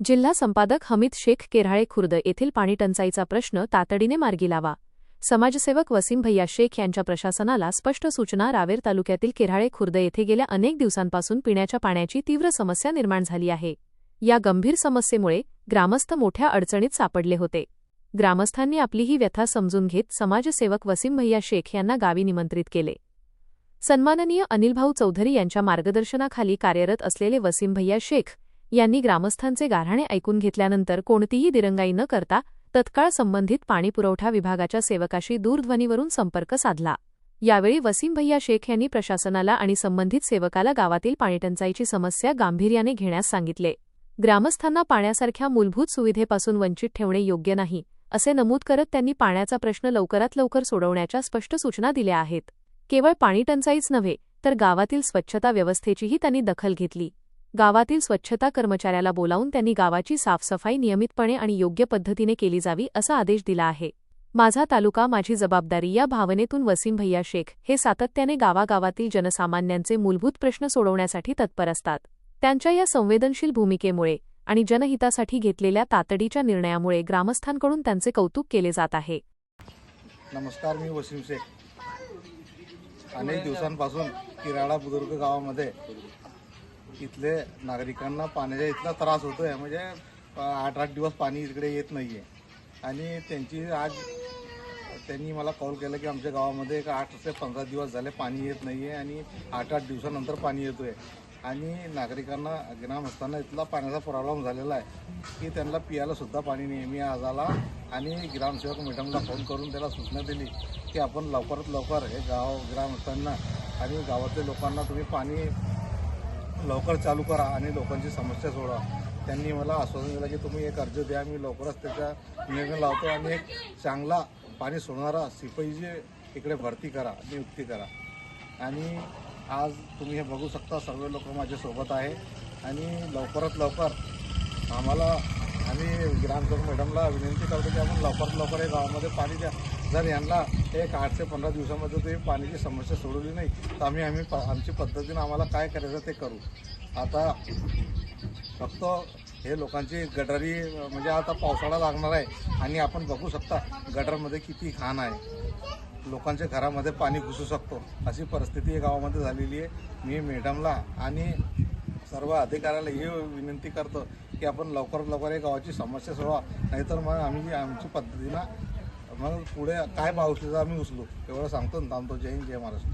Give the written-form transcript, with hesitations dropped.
जिल्हा संपादक हमीद शेख केऱ्हाळे खुर्द येथील पाणीटंचाईचा प्रश्न तातडीने मार्गी लावा. समाजसेवक वसीम भैया शेख यांच्या प्रशासनाला स्पष्ट सूचना. रावेर तालुक्यातील केऱ्हाळे खुर्द येथे गेल्या अनेक दिवसांपासून पिण्याच्या पाण्याची तीव्र समस्या निर्माण झाली आहे. या गंभीर समस्येमुळे ग्रामस्थ मोठ्या अडचणीत सापडले होते. ग्रामस्थांनी आपली ही व्यथा समजून घेत समाजसेवक वसीम भैया शेख यांना गावी निमंत्रित केले. सन्माननीय अनिलभाऊ चौधरी यांच्या मार्गदर्शनाखाली कार्यरत असलेले वसीम भैया शेख यांनी ग्रामस्थांचे गाऱ्हाणे ऐकून घेतल्यानंतर कोणतीही दिरंगाई न करता तत्काळ संबंधित पाणीपुरवठा विभागाच्या सेवकाशी दूरध्वनीवरून संपर्क साधला. यावेळी वसीम भैया शेख यांनी प्रशासनाला आणि संबंधित सेवकाला गावातील पाणीटंचाईची समस्या गांभीर्याने घेण्यास सांगितले. ग्रामस्थांना पाण्यासारख्या मूलभूत सुविधेपासून वंचित ठेवणे योग्य नाही, असे नमूद करत त्यांनी पाण्याचा प्रश्न लवकरात लवकर सोडवण्याच्या स्पष्ट सूचना दिल्या आहेत. केवळ पाणीटंचाईच नव्हे तर गावातील स्वच्छता व्यवस्थेचीही त्यांनी दखल घेतली. गावातील स्वच्छता कर्मचाऱ्याला बोलावून त्यांनी गावाची साफसफाई नियमितपणे आणि योग्य पद्धतीने केली जावी असा आदेश दिला आहे. माझा तालुका माझी जबाबदारी या भावनेतून वसीम भैया शेख हे सातत्याने गावागावातील जनसामान्यांचे मूलभूत प्रश्न सोडवण्यासाठी तत्पर असतात. त्यांच्या या संवेदनशील भूमिकेमुळे आणि जनहितासाठी घेतलेल्या तातडीच्या निर्णयामुळे ग्रामस्थांकडून त्यांचे कौतुक केले जात आहे. नमस्कार, मी वसीम शेख. अनेक दिवसांपासून किराडा बुद्रुक गावामध्ये इथले नागरिकांना पाण्याचा इतका त्रास होतोय, म्हणजे 8-8 दिवस पाणी इकडे येत नाहीये. आणि त्यांनी मला कॉल केला की आमच्या गावामध्ये 8 ते 15 दिवस झाले पाणी येत नाहीये आणि 8-8 दिवसानंतर पाणी येतोय. आणि नागरिकांना ग्रामस्थांना इथला पाण्याचा प्रॉब्लेम झालेला आहे की त्यांना पियाला सुद्धा पाणी नेहमी आज आला. आणि ग्रामसेवक मॅडमला फोन करून त्याला सूचना दिली की आपण लवकरात लवकर हे ग्रामस्थांना आणि गावातल्या लोकांना तुम्ही पाणी लवकर चालू करा आणि लोकांची समस्या सोडवा. त्यांनी मला आश्वासन दिलं की तुम्ही एक अर्ज द्या, मी लवकरच त्याचा निर्णय लावतो आणि एक चांगला पाणी सोडणारा शिपाईची इकडे भरती करा, नियुक्ती करा. आणि आज तुम्ही हे बघू शकता, सर्व लोक माझ्यासोबत आहे. आणि लवकरात लवकर आम्ही ग्रामसेवक मॅडमला विनंती करतो की आपण लवकरात लवकर हे गावामध्ये पाणी द्या. जर यांना एक 8 ते 15 दिवसामध्ये तुम्ही पाण्याची समस्या सोडवली नाही तर आम्ही आमची पद्धतीनं आम्हाला काय करायचं ते करू. आता फक्त हे लोकांची गटारी, म्हणजे आता पावसाळा लागणार आहे आणि आपण बघू शकता गटारमध्ये किती घाण आहे. लोकांच्या घरामध्ये पाणी घुसू शकतो, अशी परिस्थिती या गावामध्ये झालेली आहे. मी मॅडमला आणि सर्व अधिकाऱ्याला ही विनंती करतो की आपण लवकरात लवकर या गावाची समस्या सोडवा, नाहीतर मग आम्ही आमची पद्धतीनं मग पुढे काय पाऊस आम्ही उचलू. एवढं सांगतो आणि थांबतो. जय हिंद, जय महाराष्ट्र.